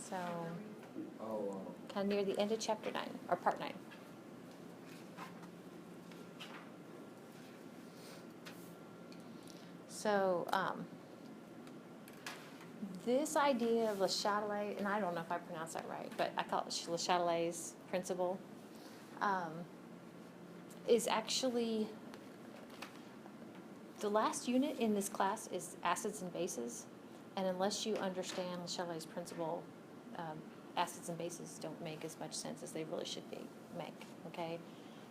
So, kind of near the end of chapter 9, or part 9. So, this idea of Le Chatelier, and I don't know if I pronounced that right, but I call it Le Chatelier's principle, is actually, the last unit in this class is acids and bases, and unless you understand Le Chatelier's principle, acids and bases don't make as much sense as they really should make, okay?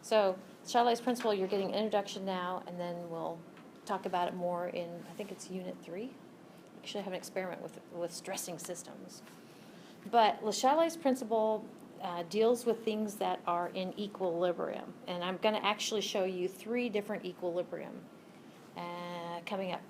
So, Chatelier's principle, you're getting introduction now, and then we'll talk about it more in, I think it's unit 3. Actually have an experiment with stressing systems. But Le Chatelier's principle deals with things that are in equilibrium. And I'm going to actually show you 3 different equilibrium coming up.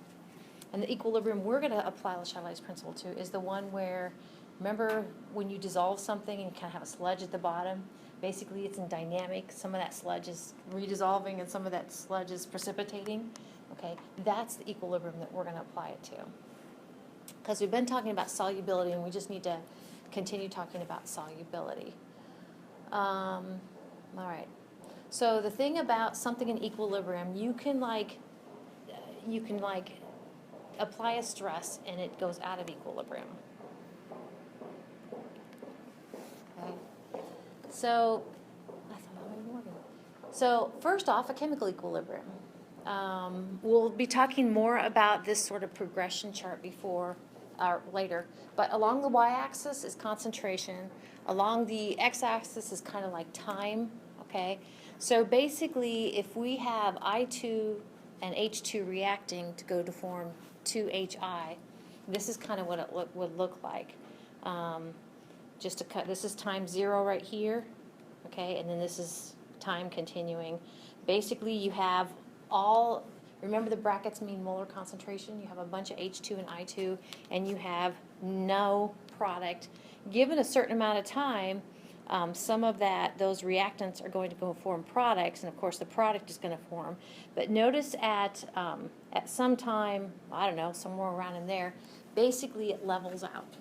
And the equilibrium we're going to apply Le Chatelier's principle to is the one where, remember when you dissolve something and you kind of have a sludge at the bottom? Basically it's in dynamic. Some of that sludge is redissolving and some of that sludge is precipitating. Okay, that's the equilibrium that we're going to apply it to. Because we've been talking about solubility, and we just need to continue talking about solubility. All right. So the thing about something in equilibrium, you can apply a stress, and it goes out of equilibrium. Okay. So first off, a chemical equilibrium. We'll be talking more about this sort of progression chart later, but along the y-axis is concentration. Along the x-axis is kind of like time, okay? So basically, if we have I2 and H2 reacting to go to form 2HI, this is kind of what it would look like. Just to cut, this is time 0 right here, okay? And then this is time continuing. Basically, you have remember the brackets mean molar concentration. You have a bunch of H2 and I2, and you have no product. Given a certain amount of time, some of those reactants are going to go form products, and of course the product is going to form. But notice at some time, I don't know, somewhere around in there, basically it levels out.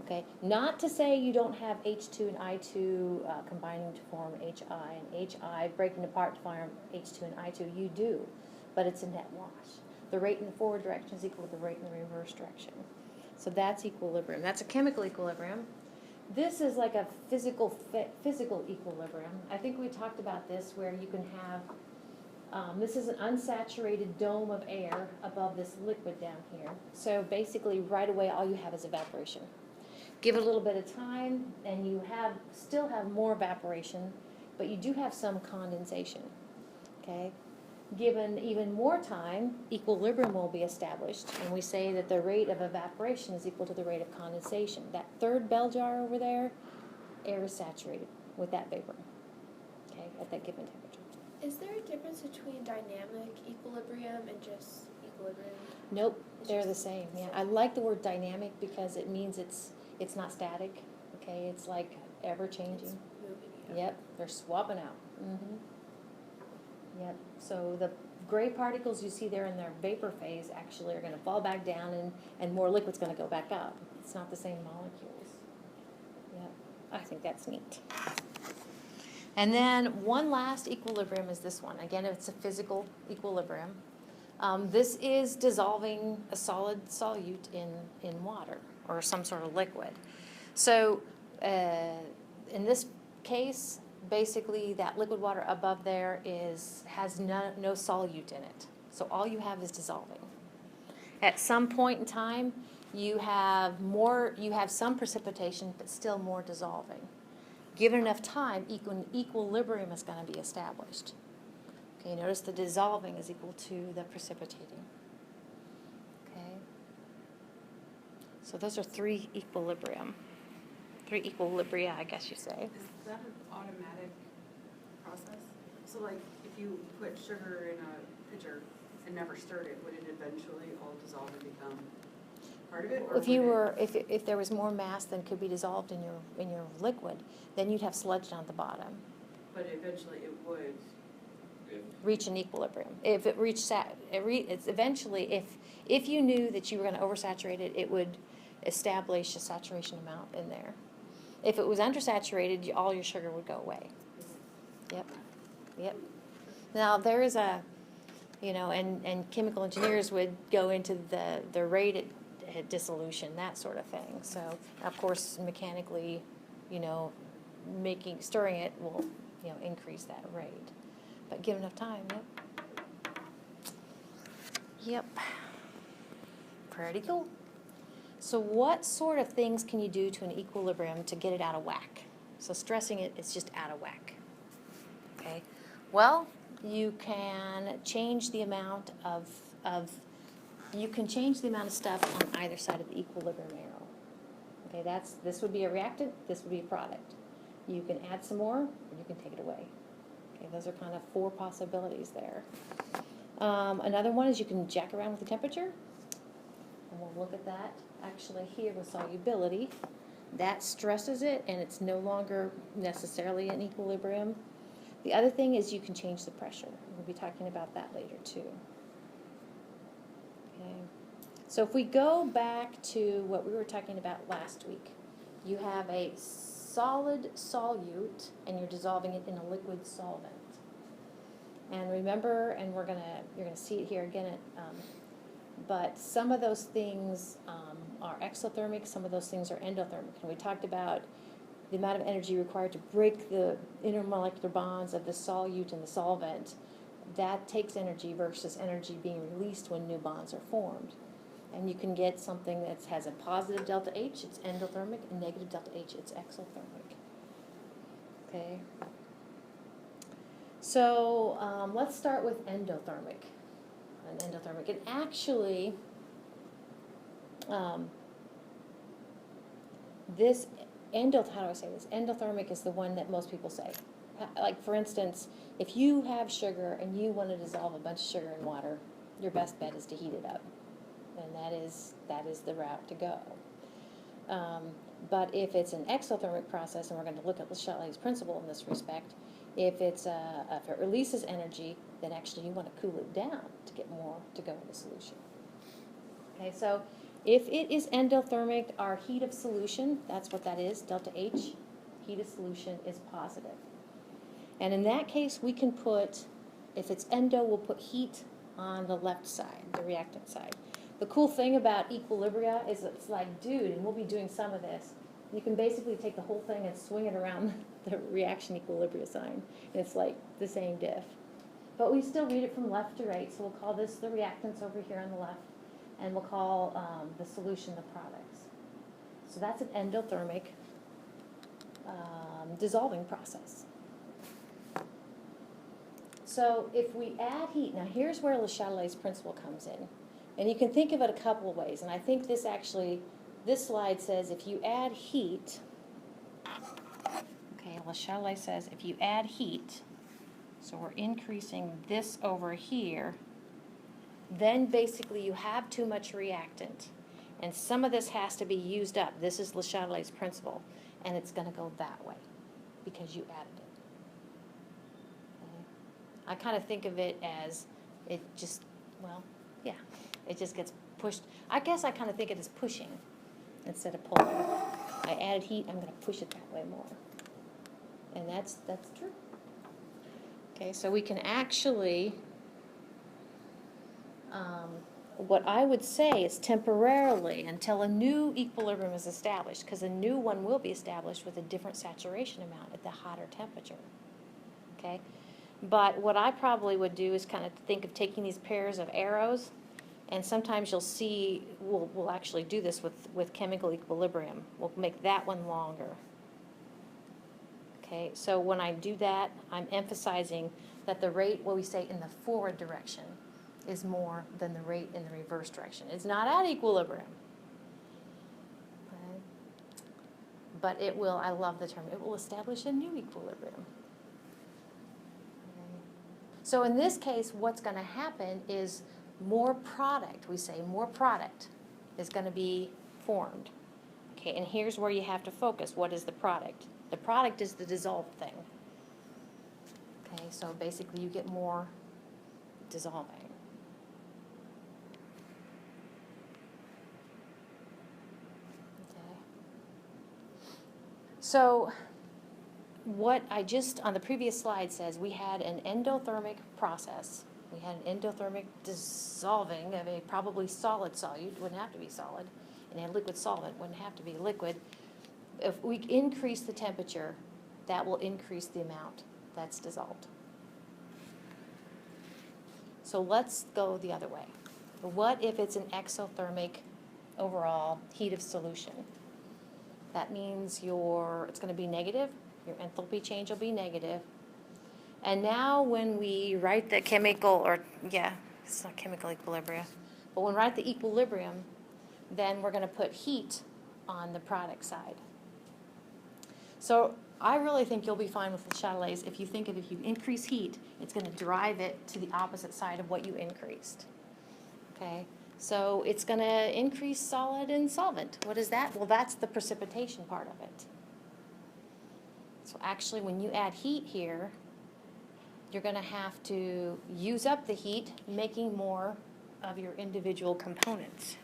Okay, not to say you don't have H2 and I2 combining to form HI, and HI breaking apart to form H2 and I2. You do, but it's a net wash. The rate in the forward direction is equal to the rate in the reverse direction. So that's equilibrium. That's a chemical equilibrium. This is like a physical equilibrium. I think we talked about this where you can have, this is an unsaturated dome of air above this liquid down here. So basically right away all you have is evaporation. Give it a little bit of time, and you still have more evaporation, but you do have some condensation, okay? Given even more time, equilibrium will be established, and we say that the rate of evaporation is equal to the rate of condensation. That third bell jar over there, air is saturated with that vapor, okay, at that given temperature. Is there a difference between dynamic equilibrium and just equilibrium? Nope, they're the same, yeah. I like the word dynamic because it means it's not static, okay? It's like ever-changing. It's moving, yeah. Yep, they're swapping out. Mm-hmm. Yep, so the gray particles you see there in their vapor phase actually are going to fall back down, and more liquid's going to go back up. It's not the same molecules. Yep, I think that's neat. And then one last equilibrium is this one. Again, it's a physical equilibrium. This is dissolving a solid solute in water or some sort of liquid. So in this case, basically that liquid water above there has no solute in it. So all you have is dissolving. At some point in time, you have some precipitation, but still more dissolving. Given enough time, equilibrium is going to be established. Okay, notice the dissolving is equal to the precipitating. Okay. So those are 3 equilibria, I guess you say. Is that an automatic process? So like if you put sugar in a pitcher and never stirred it, would it eventually all dissolve and become part of it? Or if there was more mass than could be dissolved in your liquid, then you'd have sludge down at the bottom. But eventually it would reach an equilibrium. If it it's eventually, if you knew that you were going to oversaturate it, establish a saturation amount in there. If it was undersaturated, all your sugar would go away. Yep, yep. Now, there is a, and chemical engineers would go into the rate at dissolution, that sort of thing. So, of course, mechanically, stirring it will, increase that rate. But give enough time, yep. Yep. Pretty cool. So what sort of things can you do to an equilibrium to get it out of whack? So stressing it is just out of whack. Okay. Well, you can change the amount of stuff on either side of the equilibrium arrow. Okay, this would be a reactant, this would be a product. You can add some more, or you can take it away. Okay, those are kind of 4 possibilities there. Another one is you can jack around with the temperature, and we'll look at that actually here with solubility. That stresses it, and it's no longer necessarily in equilibrium. The other thing is you can change the pressure. We'll be talking about that later too. Okay. So if we go back to what we were talking about last week, you have a solid solute, and you're dissolving it in a liquid solvent. And remember, and you're gonna see it here again, but some of those things are exothermic, some of those things are endothermic. And we talked about the amount of energy required to break the intermolecular bonds of the solute and the solvent. That takes energy versus energy being released when new bonds are formed. And you can get something that has a positive delta H, it's endothermic, and negative delta H, it's exothermic. Okay. So let's start with endothermic. And actually, endothermic is the one that most people say. Like, for instance, if you have sugar and you want to dissolve a bunch of sugar in water, your best bet is to heat it up. And that is the route to go. But if it's an exothermic process, and we're going to look at Chatelier's principle in this respect, if it releases energy, then actually you want to cool it down to get more to go in the solution. Okay, so if it is endothermic, our heat of solution, that's what that is, delta H, heat of solution is positive. And in that case, we can put, if it's endo, we'll put heat on the left side, the reactant side. The cool thing about equilibria is it's like, dude, and we'll be doing some of this, you can basically take the whole thing and swing it around the reaction equilibria sign. And it's like the same diff. But we still read it from left to right, so we'll call this the reactants over here on the left, and we'll call the solution the products. So that's an endothermic dissolving process. So if we add heat, now here's where Le Chatelier's principle comes in. And you can think of it a couple of ways, and I think this slide says if you add heat, okay, Le Chatelier says if you add heat, so we're increasing this over here, then basically you have too much reactant. And some of this has to be used up. This is Le Chatelier's principle, and it's going to go that way because you added it. Okay. I kind of think of it as it just, well, yeah, it just gets pushed. I guess I kind of think of it as pushing instead of pulling. I added heat, I'm going to push it that way more. And that's true. Okay, so we can actually, what I would say is temporarily until a new equilibrium is established, because a new one will be established with a different saturation amount at the hotter temperature. Okay, but what I probably would do is kind of think of taking these pairs of arrows, and sometimes you'll see, we'll actually do this with chemical equilibrium. We'll make that one longer. Okay, so when I do that, I'm emphasizing that the rate, what we say in the forward direction, is more than the rate in the reverse direction. It's not at equilibrium. Okay. But it will, I love the term, it will establish a new equilibrium. Okay. So in this case, what's going to happen is more product, we say more product is going to be formed. Okay, and here's where you have to focus. What is the product? The product is the dissolved thing. Okay, so basically you get more dissolving. So what I just, on the previous slide says, we had an endothermic process. We had an endothermic dissolving of a probably solid solute, wouldn't have to be solid, and a liquid solvent wouldn't have to be liquid. If we increase the temperature, that will increase the amount that's dissolved. So let's go the other way. What if it's an exothermic overall heat of solution? That means it's going to be negative. Your enthalpy change will be negative. And now when we write the chemical, it's not chemical equilibrium, but when we write the equilibrium, then we're going to put heat on the product side. So I really think you'll be fine with the Chateliers if you think of if you increase heat, it's going to drive it to the opposite side of what you increased. Okay? So it's going to increase solid and solvent. What is that? Well, that's the precipitation part of it. So actually, when you add heat here, you're going to have to use up the heat, making more of your individual components.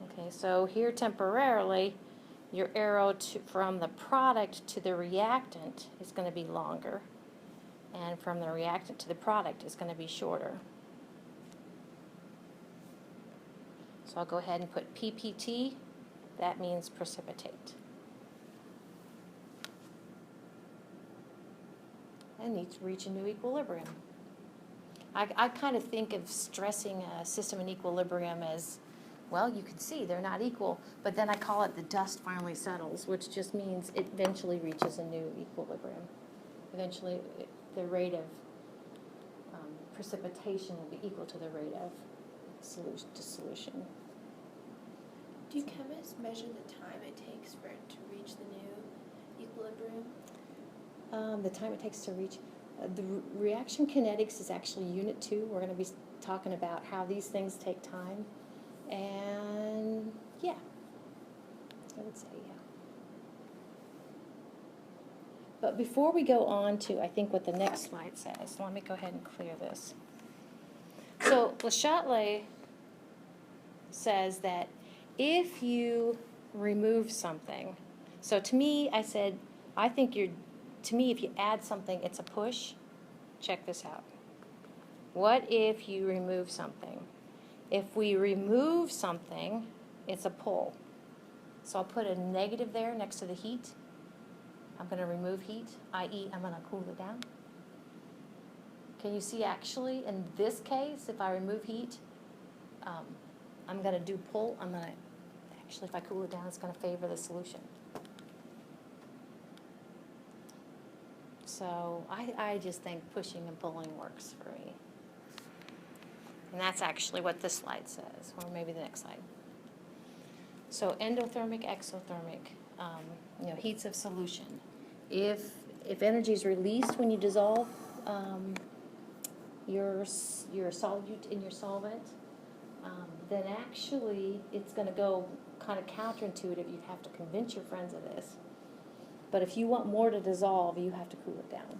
Okay, so here temporarily, your arrow from the product to the reactant is going to be longer, and from the reactant to the product is going to be shorter. So I'll go ahead and put PPT. That means precipitate. And need to reach a new equilibrium. I kind of think of stressing a system in equilibrium as, well, you can see they're not equal, but then I call it the dust finally settles, which just means it eventually reaches a new equilibrium. Eventually, the rate of precipitation will be equal to the rate of dissolution. Do chemists measure the time it takes for it to reach the new equilibrium? The time it takes to reach, the reaction kinetics is actually unit 2. We're going to be talking about how these things take time. And yeah, I would say yeah. But before we go on to, I think, what the next slide says, let me go ahead and clear this. So Le Chatelier says that if you remove something, so to me, I said, to me, if you add something, it's a push. Check this out. What if you remove something? If we remove something, it's a pull. So I'll put a negative there next to the heat. I'm going to remove heat, i.e. I'm going to cool it down. Can you see actually in this case, if I remove heat, I'm going to do pull. Actually, if I cool it down, it's going to favor the solution. So I just think pushing and pulling works for me. And that's actually what this slide says, or maybe the next slide. So endothermic, exothermic, heats of solution. If energy is released when you dissolve your solute in your solvent, then actually it's going to go kind of counterintuitive. You'd have to convince your friends of this. But if you want more to dissolve, you have to cool it down.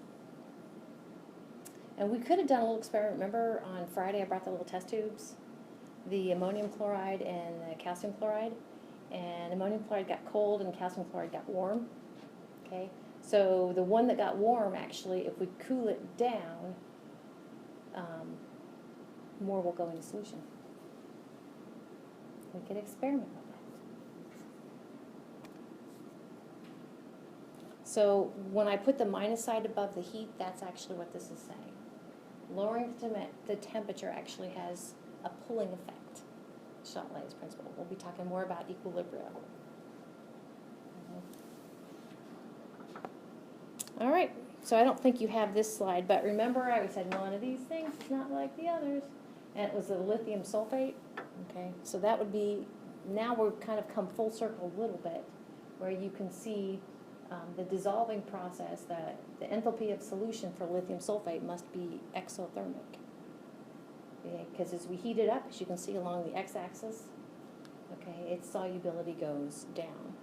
And we could have done a little experiment. Remember on Friday I brought the little test tubes, the ammonium chloride and the calcium chloride. And ammonium chloride got cold and calcium chloride got warm. Okay, so the one that got warm, actually, if we cool it down, more will go into solution. We could experiment with that. So when I put the minus side above the heat, that's actually what this is saying. Lowering the temperature actually has a pulling effect. Chatelier's principle. We'll be talking more about equilibrium. All right, so I don't think you have this slide, but remember I said one of these things is not like the others, and it was the lithium sulfate. Okay, so that would be, now we've kind of come full circle a little bit, where you can see the dissolving process, the enthalpy of solution for lithium sulfate must be exothermic. Because as we heat it up, as you can see along the x-axis, okay, its solubility goes down.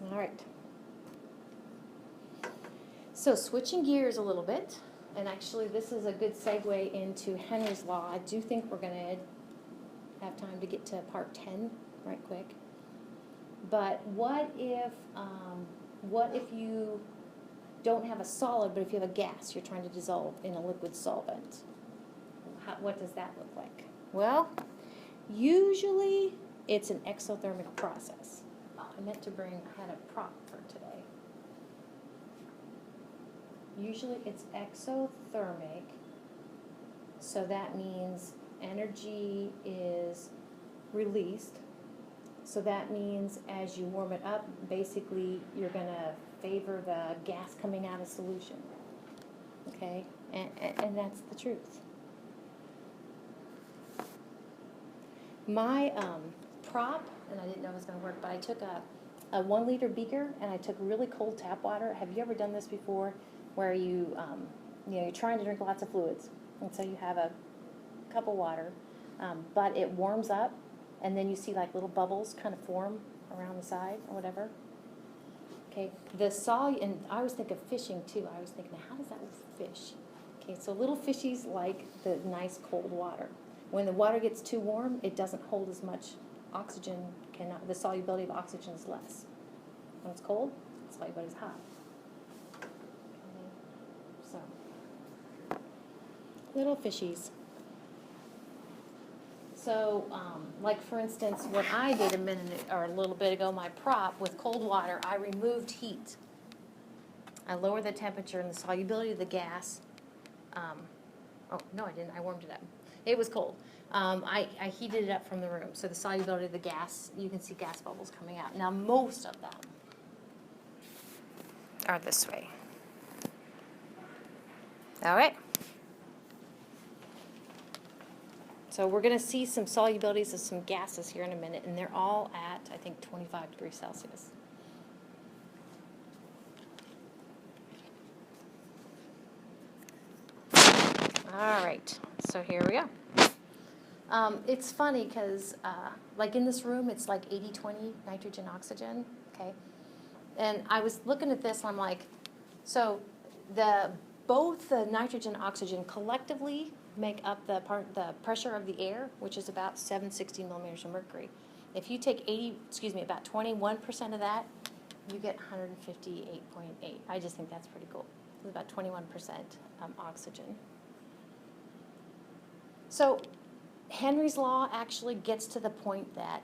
All right. So switching gears a little bit, And actually, this is a good segue into Henry's Law. I do think we're going to have time to get to part 10 right quick. But what if you don't have a solid, but if you have a gas you're trying to dissolve in a liquid solvent? What does that look like? Well, usually it's an exothermic process. Oh, I meant to bring, I had a prop for today. Usually it's exothermic, so that means energy is released. So that means as you warm it up, basically you're going to favor the gas coming out of solution. Okay? And that's the truth. My prop, and I didn't know it was going to work, but I took a 1 liter beaker and I took really cold tap water. Have you ever done this before, where you're trying to drink lots of fluids, and so you have a cup of water, but it warms up, and then you see like little bubbles kind of form around the side or whatever. Okay, and I always think of fishing too. I was thinking, how does that look for fish? Okay, so little fishies like the nice cold water. When the water gets too warm, it doesn't hold as much oxygen. The solubility of oxygen is less. When it's cold, the solubility is high. So, little fishies. So, like for instance, what I did a little bit ago, my prop with cold water, I removed heat. I lowered the temperature and the solubility of the gas. Oh, no, I didn't. I warmed it up. It was cold. I heated it up from the room. So the solubility of the gas, you can see gas bubbles coming out. Now, most of them are this way. All right. So we're going to see some solubilities of some gases here in a minute, and they're all at, I think, 25 degrees Celsius. All right, so here we go. It's funny because, like in this room, it's like 80-20 nitrogen, oxygen, okay? And I was looking at this, and I'm like, so both the nitrogen and oxygen collectively make up the pressure of the air, which is about 760 millimeters of mercury. If you take about 21% of that, you get 158.8. I just think that's pretty cool. It's about 21% oxygen. So Henry's Law actually gets to the point that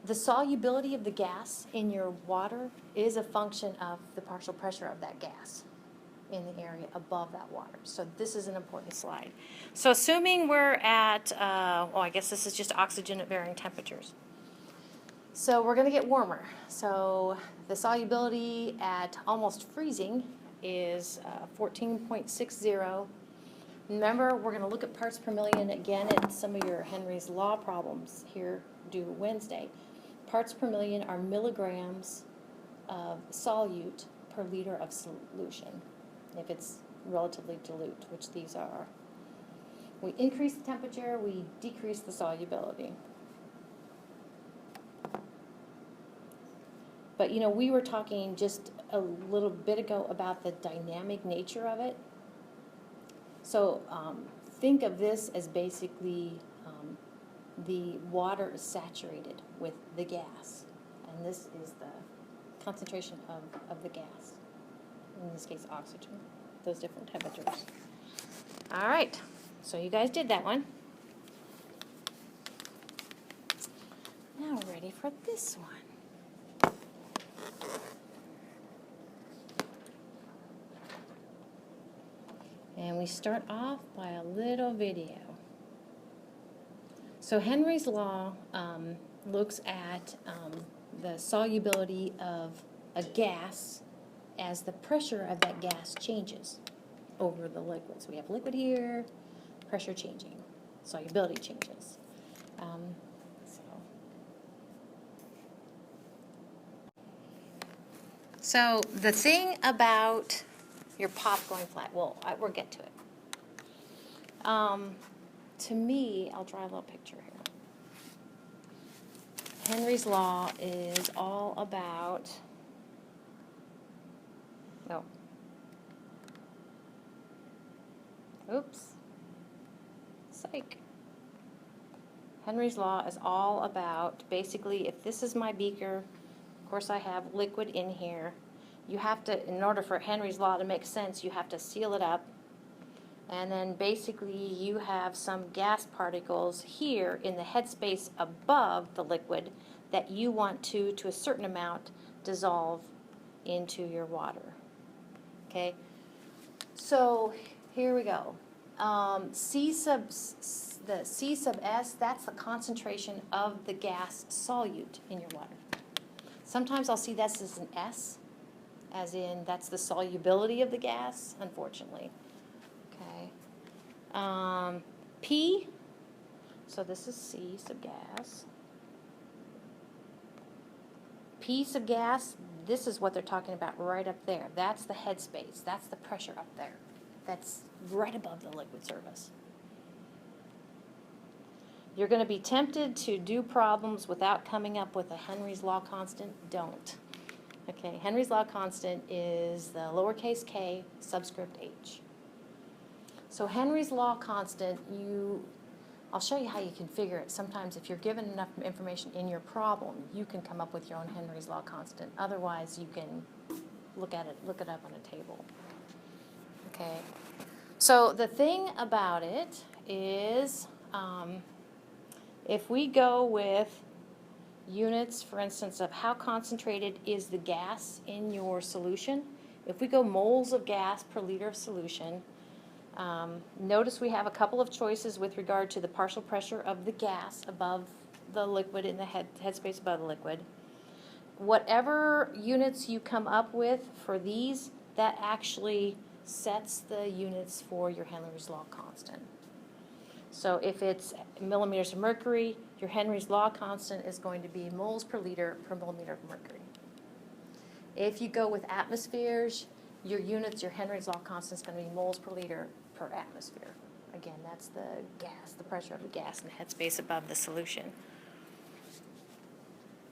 the solubility of the gas in your water is a function of the partial pressure of that gas in the area above that water. So this is an important slide. So assuming we're at, I guess this is just oxygen at varying temperatures. So we're going to get warmer. So the solubility at almost freezing is 14.60. Remember, we're going to look at parts per million again in some of your Henry's Law problems here due Wednesday. Parts per million are milligrams of solute per liter of solution, if it's relatively dilute, which these are. We increase the temperature, we decrease the solubility. But we were talking just a little bit ago about the dynamic nature of it. So think of this as basically the water is saturated with the gas, and this is the concentration of the gas, in this case oxygen, those different temperatures. All right, so you guys did that one. Now we're ready for this one. And we start off by a little video. So Henry's Law looks at the solubility of a gas as the pressure of that gas changes over the liquid. So we have liquid here, pressure changing, solubility changes. So the thing about your pop going flat, we'll get to it. To me, I'll draw a little picture here. Henry's Law is all about, Oops. Psych. Henry's law is all about, basically, if this is my beaker, of course I have liquid in here. You have to, in order for Henry's law to make sense, you have to seal it up. And then basically you have some gas particles here in the headspace above the liquid that you want to a certain amount, dissolve into your water. Okay? So here we go. The C sub S, that's the concentration of the gas solute in your water. Sometimes I'll see this as an S, as in that's the solubility of the gas, unfortunately. Okay. P, so this is C sub gas. P sub gas, this is what they're talking about right up there. That's the headspace. That's the pressure up there. That's right above the liquid surface. You're going to be tempted to do problems without coming up with a Henry's law constant. Don't. Okay, Henry's law constant is the lowercase k subscript h. So Henry's law constant, I'll show you how you can figure it. Sometimes if you're given enough information in your problem, you can come up with your own Henry's law constant. Otherwise, you can look it up on a table. Okay. So the thing about it is, if we go with units, for instance, of how concentrated is the gas in your solution, if we go moles of gas per liter of solution, notice we have a couple of choices with regard to the partial pressure of the gas above the liquid in the headspace above the liquid. Whatever units you come up with for these, that actually sets the units for your Henry's law constant. So if it's millimeters of mercury, your Henry's law constant is going to be moles per liter per millimeter of mercury. If you go with atmospheres, your units, your Henry's law constant is going to be moles per liter per atmosphere. Again, that's the gas, the pressure of the gas in the headspace above the solution.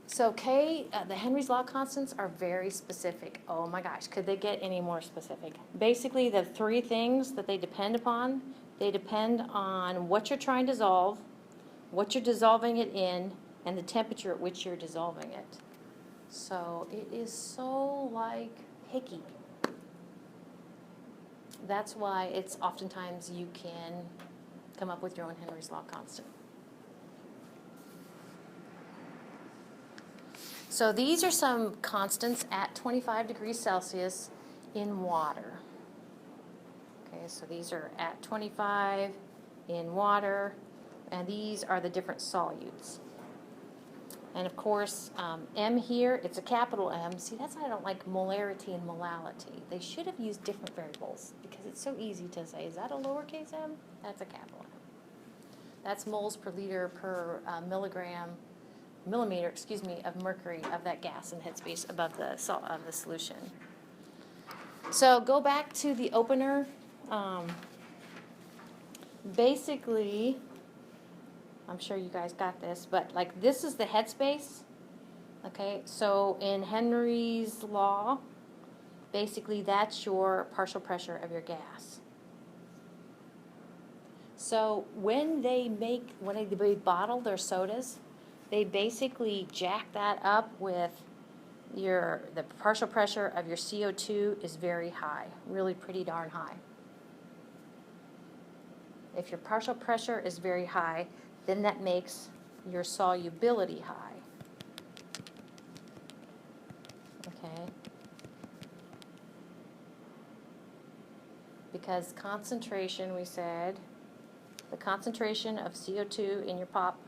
So the Henry's law constants are very specific. Oh my gosh, could they get any more specific? Basically, the three things that they depend upon, they depend on what you're trying to dissolve, what you're dissolving it in, and the temperature at which you're dissolving it. So it is so picky. That's why it's oftentimes you can come up with your own Henry's law constant. So these are some constants at 25 degrees Celsius in water. Okay, so these are at 25 in water, and these are the different solutes. And of course, M here, it's a capital M. See, that's why I don't like molarity and molality. They should have used different variables because it's so easy to say, is that a lowercase m? That's a capital M. That's moles per liter per millimeter, of mercury of that gas in headspace above the solution. So go back to the opener. Basically, I'm sure you guys got this, but this is the headspace. Okay, so in Henry's law, basically that's your partial pressure of your gas. So when they bottle their sodas, they basically jack that up with the partial pressure of your CO2 is very high, really pretty darn high. If your partial pressure is very high, then that makes your solubility high. Okay? Because concentration, we said, the concentration of CO2 in your pop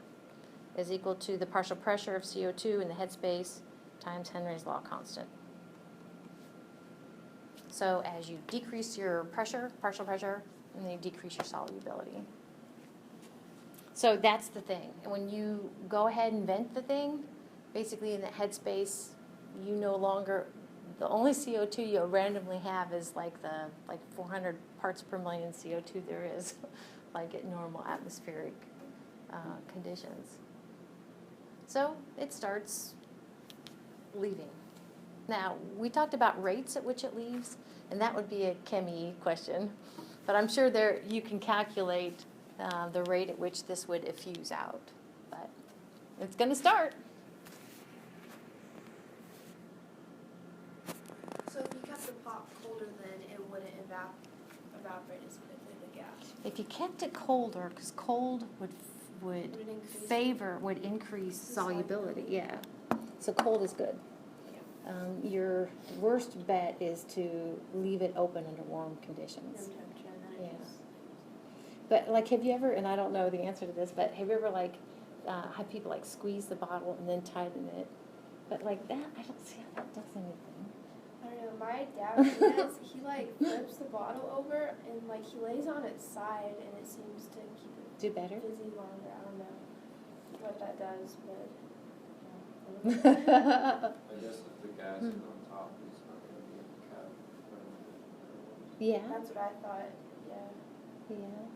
is equal to the partial pressure of CO2 in the headspace times Henry's law constant. So as you decrease your pressure, partial pressure, and then you decrease your solubility. So that's the thing. When you go ahead and vent the thing, basically in the headspace, you no longer, the only CO2 you'll randomly have is like 400 parts per million CO2 there is, like at normal atmospheric conditions. So it starts leaving. Now, we talked about rates at which it leaves, and that would be a chemi question. But I'm sure there, you can calculate the rate at which this would effuse out. But it's going to start. So if you kept the pot colder, then it wouldn't evaporate as quickly, the gas. If you kept it colder, because cold would would increase solubility, yeah. So cold is good. Your worst bet is to leave it open under warm conditions. Room temperature, and then it Yeah. just. But like, have you ever, and I don't know the answer to this, but have you ever like, had people like squeeze the bottle and then tighten it? But like that, I don't see how that does anything. I don't know, my dad does, he like flips the bottle over and like he lays on its side and it seems to keep it Do better? fizzy longer. I don't know what that does, but. I guess if the gas is on top, it's not gonna be in the cap. Yeah, That's what I thought, yeah. yeah.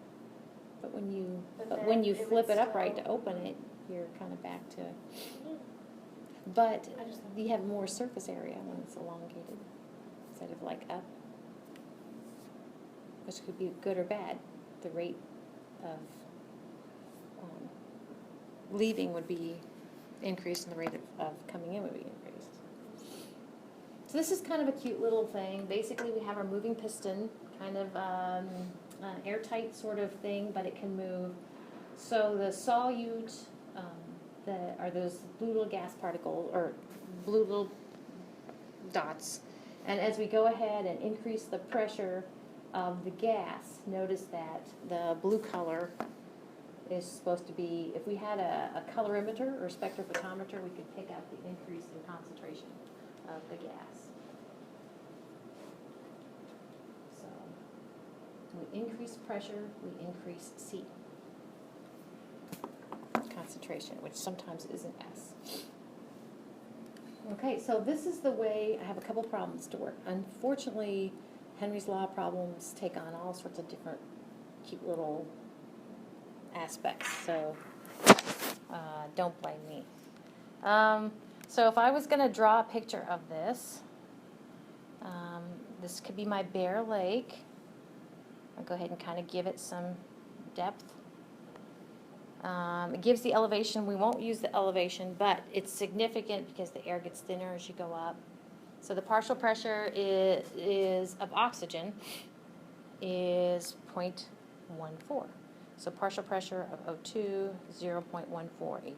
But when you, But but then when you it flip would it upright to still- open it, you're kind of back to, but I just- you have more surface area when it's elongated instead of like up. Which could be good or bad. The rate of leaving would be increased and the rate of coming in would be increased. So this is kind of a cute little thing. Basically, we have our moving piston, kind of an airtight sort of thing, but it can move. So the solute, are those blue little gas particles, or blue little dots. And as we go ahead and increase the pressure of the gas, notice that the blue color is supposed to be, if we had a colorimeter or spectrophotometer, we could pick out the increase in concentration of the gas. So we increase pressure, we increase C. Concentration, which sometimes is an S. Okay, so this is the way, I have a couple problems to work. Unfortunately, Henry's Law problems take on all sorts of different cute little aspects, so don't blame me. So if I was going to draw a picture of this, this could be my Bear Lake. I'll go ahead and kind of give it some depth. It gives the elevation. We won't use the elevation, but it's significant because the air gets thinner as you go up. So the partial pressure is of oxygen is 0.14. So partial pressure of O2, 0.14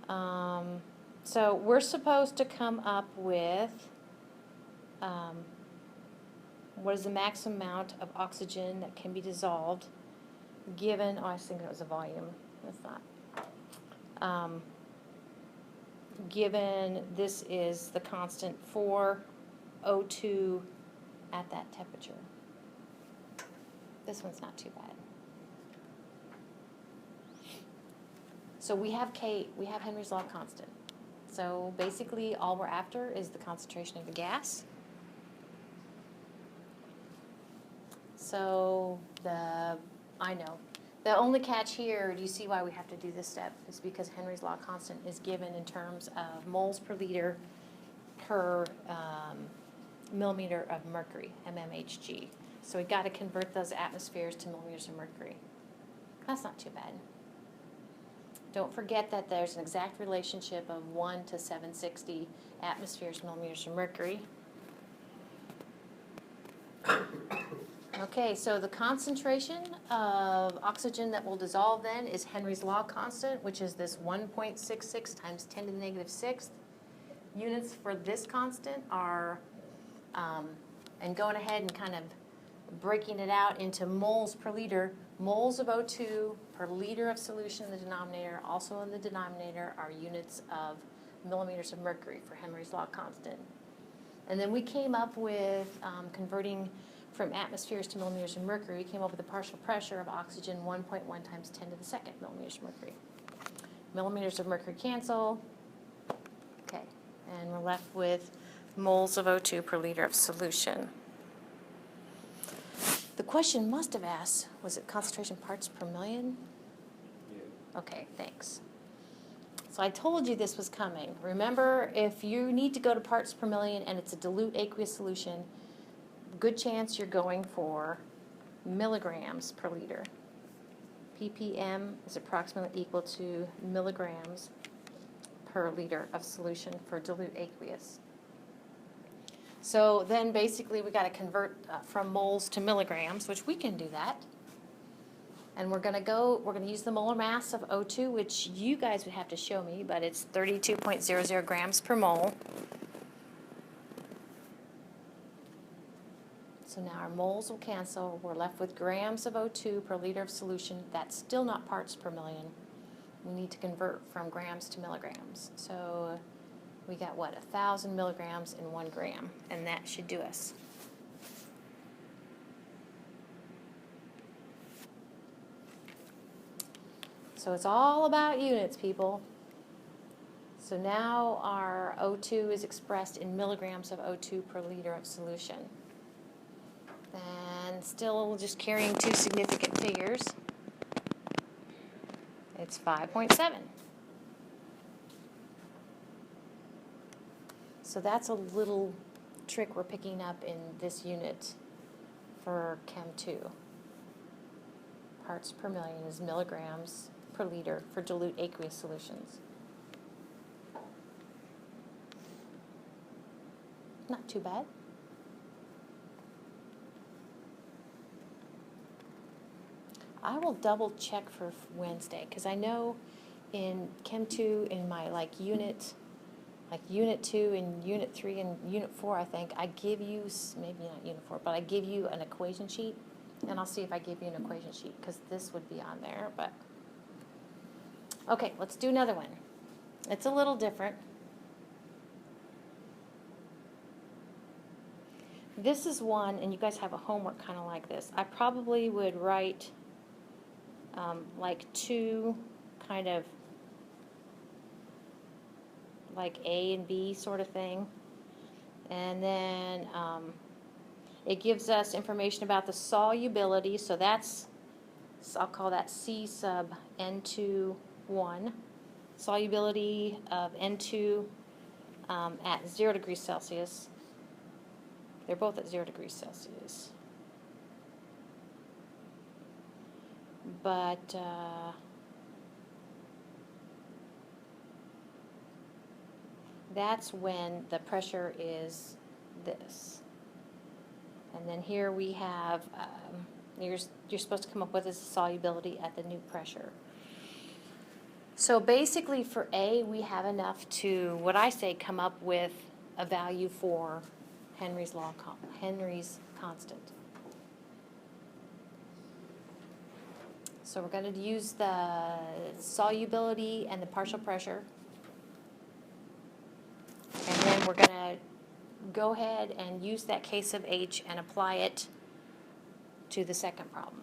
atm. So we're supposed to come up with what is the maximum amount of oxygen that can be dissolved given, I was thinking it was a volume, that's not. Given this is the constant for O2 at that temperature. This one's not too bad. So we have Henry's Law constant. So basically all we're after is the concentration of the gas. So I know. The only catch here, do you see why we have to do this step, is because Henry's Law constant is given in terms of moles per liter per millimeter of mercury, mmHg. So we got to convert those atmospheres to millimeters of mercury. That's not too bad. Don't forget that there's an exact relationship of 1 to 760 atmospheres, millimeters of mercury. Okay, so the concentration of oxygen that will dissolve then is Henry's Law constant, which is this 1.66 times 10 to the negative 6th. Units for this constant are, and going ahead and kind of breaking it out into moles per liter, moles of O2 per liter of solution in the denominator. Also in the denominator are units of millimeters of mercury for Henry's Law constant. And then we came up with converting from atmospheres to millimeters of mercury. We came up with a partial pressure of oxygen 1.1 times 10 to the second millimeters of mercury. Millimeters of mercury cancel. Okay, and we're left with moles of O2 per liter of solution. The question must have asked, was it concentration parts per million? Yeah. Okay, thanks. So I told you this was coming. Remember, if you need to go to parts per million and it's a dilute aqueous solution, good chance you're going for milligrams per liter. ppm is approximately equal to milligrams per liter of solution for dilute aqueous. So then basically we got to convert from moles to milligrams, which we can do that. And we're going to use the molar mass of O2, which you guys would have to show me, but it's 32.00 grams per mole. So now our moles will cancel. We're left with grams of O2 per liter of solution. That's still not parts per million. We need to convert from grams to milligrams. So we got, what, 1,000 milligrams in 1 gram, and that should do us. So it's all about units, people. So now our O2 is expressed in milligrams of O2 per liter of solution. And still just carrying two significant figures. It's 5.7. So that's a little trick we're picking up in this unit for Chem 2. Parts per million is milligrams per liter for dilute aqueous solutions. Not too bad. I will double check for Wednesday, because I know in Chem 2 in my unit 2 and Unit 3 and Unit 4, I think, I give you, maybe not Unit 4, but I give you an equation sheet, and I'll see if I give you an equation sheet, because this would be on there, but. Okay, let's do another one. It's a little different. This is one, and you guys have a homework kind of like this. I probably would write like two kind of like A and B sort of thing. And then it gives us information about the solubility, so that's, I'll call that C sub N2(1). Solubility of N2 at 0 degrees Celsius. They're both at 0 degrees Celsius. But that's when the pressure is this. And then here we have, you're supposed to come up with is the solubility at the new pressure. So basically for A, we have enough to, what I say, come up with a value for Henry's constant. So we're going to use the solubility and the partial pressure. And then we're going to go ahead and use that K sub H and apply it to the second problem.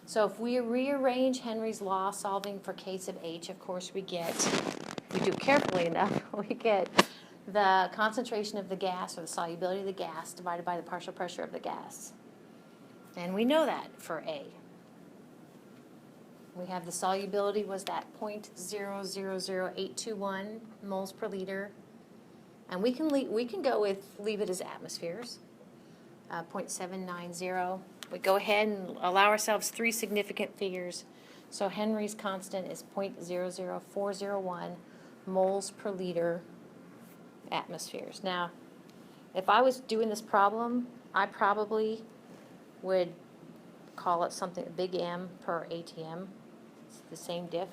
So if we rearrange Henry's law solving for K sub H, of course we do it carefully enough, we get the concentration of the gas, or the solubility of the gas, divided by the partial pressure of the gas. And we know that for A. We have the solubility was that 0.000821 moles per liter. And we can go with, leave it as atmospheres, 0.790. We go ahead and allow ourselves three significant figures. So Henry's constant is 0.00401 moles per liter atmospheres. Now, if I was doing this problem, I probably would call it something, big M per ATM. It's the same diff.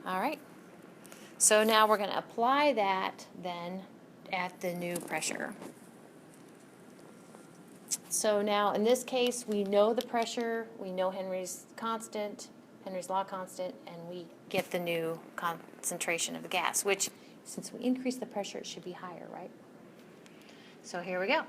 All right. So now we're going to apply that then at the new pressure. So now in this case, we know the pressure, we know Henry's constant, Henry's law constant, and we get the new concentration of the gas, which since we increase the pressure, it should be higher, right? So here we go.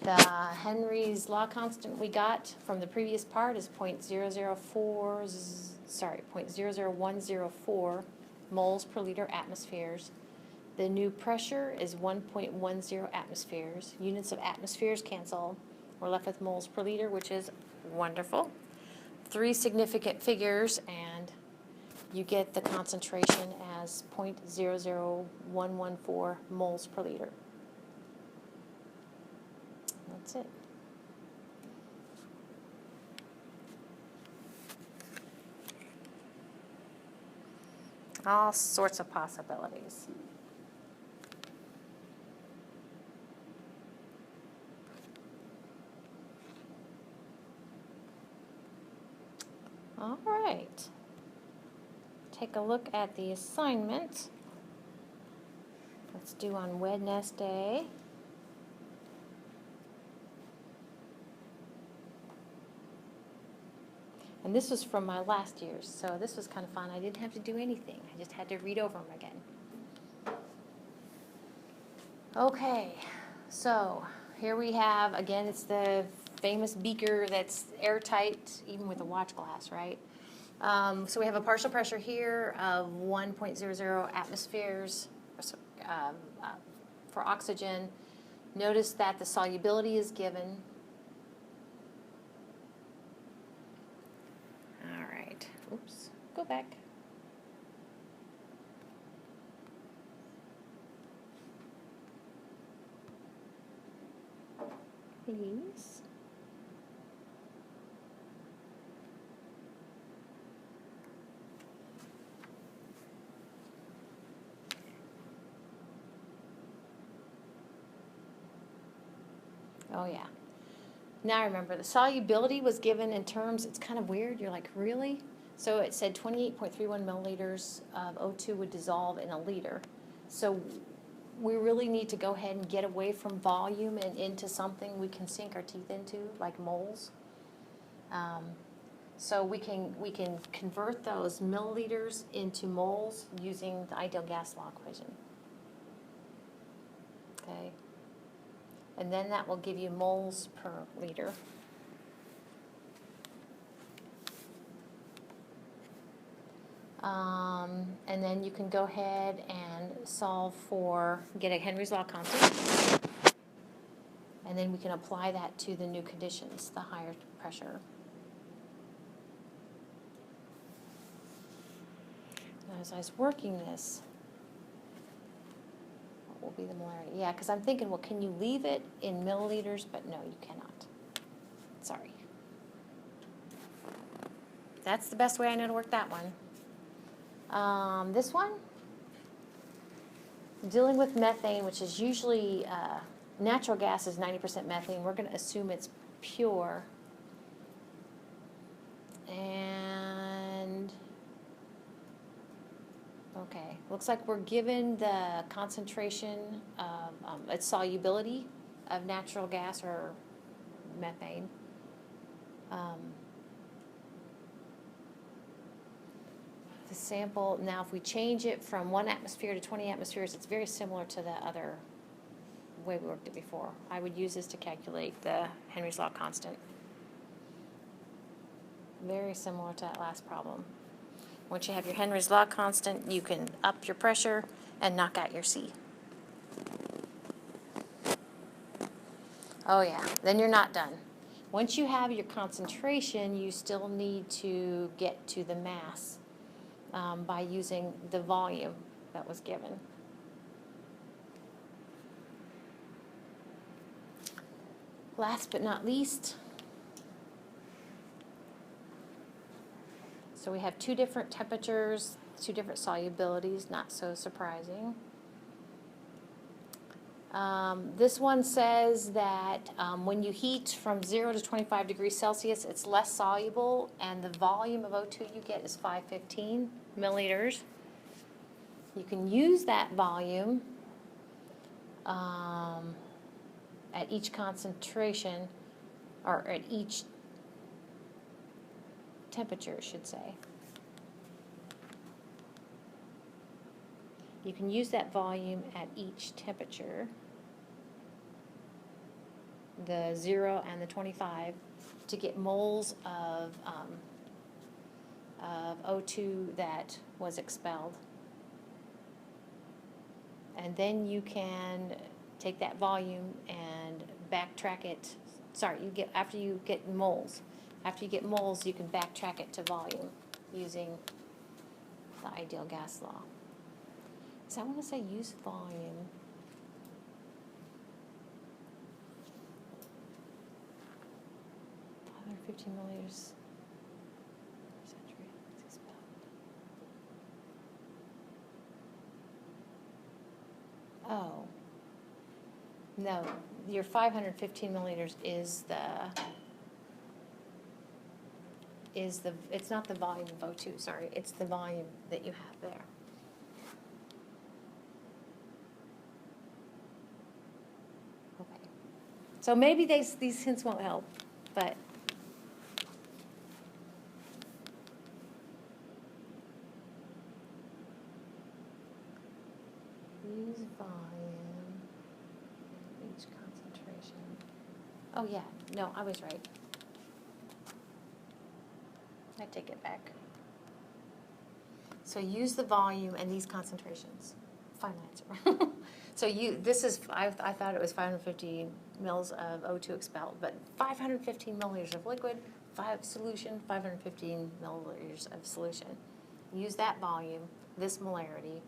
The Henry's law constant we got from the previous part is 0.00104 moles per liter atmospheres. The new pressure is 1.10 atmospheres. Units of atmospheres cancel. We're left with moles per liter, which is wonderful. Three significant figures, and you get the concentration as 0.00114 moles per liter. That's it. All sorts of possibilities. All right. Take a look at the assignment. Let's do on Wednesday. And this was from my last year's, so this was kind of fun. I didn't have to do anything. I just had to read over them again. Okay, so here we have, again, it's the famous beaker that's airtight, even with a watch glass, right? So we have a partial pressure here of 1.00 atmospheres for oxygen. Notice that the solubility is given. All right, oops, go back. Please. Oh yeah. Now I remember, the solubility was given in terms, it's kind of weird, you're like, really? So it said 28.31 milliliters of O2 would dissolve in a liter. So we really need to go ahead and get away from volume and into something we can sink our teeth into, like moles. So we can convert those milliliters into moles using the ideal gas law equation. Okay. And then that will give you moles per liter. And then you can go ahead and solve for, get a Henry's law constant. And then we can apply that to the new conditions, the higher pressure. Now, as I was working this, what will be the molarity? Yeah, because I'm thinking, well, can you leave it in milliliters? But no, you cannot. Sorry. That's the best way I know to work that one. This one, dealing with methane, which is usually, natural gas is 90% methane. We're going to assume it's pure. And, okay, looks like we're given the concentration of, its solubility of natural gas or methane. The sample, now if we change it from 1 atmosphere to 20 atmospheres, it's very similar to the other way we worked it before. I would use this to calculate the Henry's law constant. Very similar to that last problem. Once you have your Henry's law constant, you can up your pressure and knock out your C. Oh yeah, then you're not done. Once you have your concentration, you still need to get to the mass. By using the volume that was given. Last but not least, so we have 2 different temperatures, 2 different solubilities, not so surprising. This one says that when you heat from 0 to 25 degrees Celsius, it's less soluble, and the volume of O2 you get is 515 milliliters. You can use that volume at each concentration, or at each temperature, I should say. You can use that volume at each temperature, the 0 and the 25, to get moles of O2 that was expelled. And then you can take that volume and backtrack it. Sorry, after you get moles. After you get moles, you can backtrack it to volume using the ideal gas law. Because I want to say use volume. Other 15 milliliters per century. It's expelled. Oh. No, your 515 milliliters is it's not the volume of O2, sorry, it's the volume that you have there. Okay. So maybe these hints won't help, but use volume, each concentration. Oh yeah, no, I was right. I take it back. So use the volume and these concentrations. Final answer. So I thought it was 550 mils of O2 expelled, but 515 milliliters of liquid, 515 milliliters of solution. Use that volume, this molarity,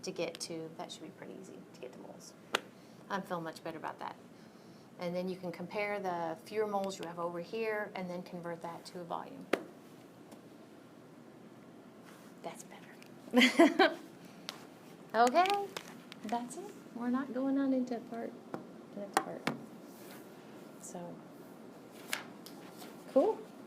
to get to, that should be pretty easy, to get to moles. I'm feeling much better about that. And then you can compare the fewer moles you have over here and then convert that to a volume. That's better. Okay, that's it. We're not going on into the next part. So, cool.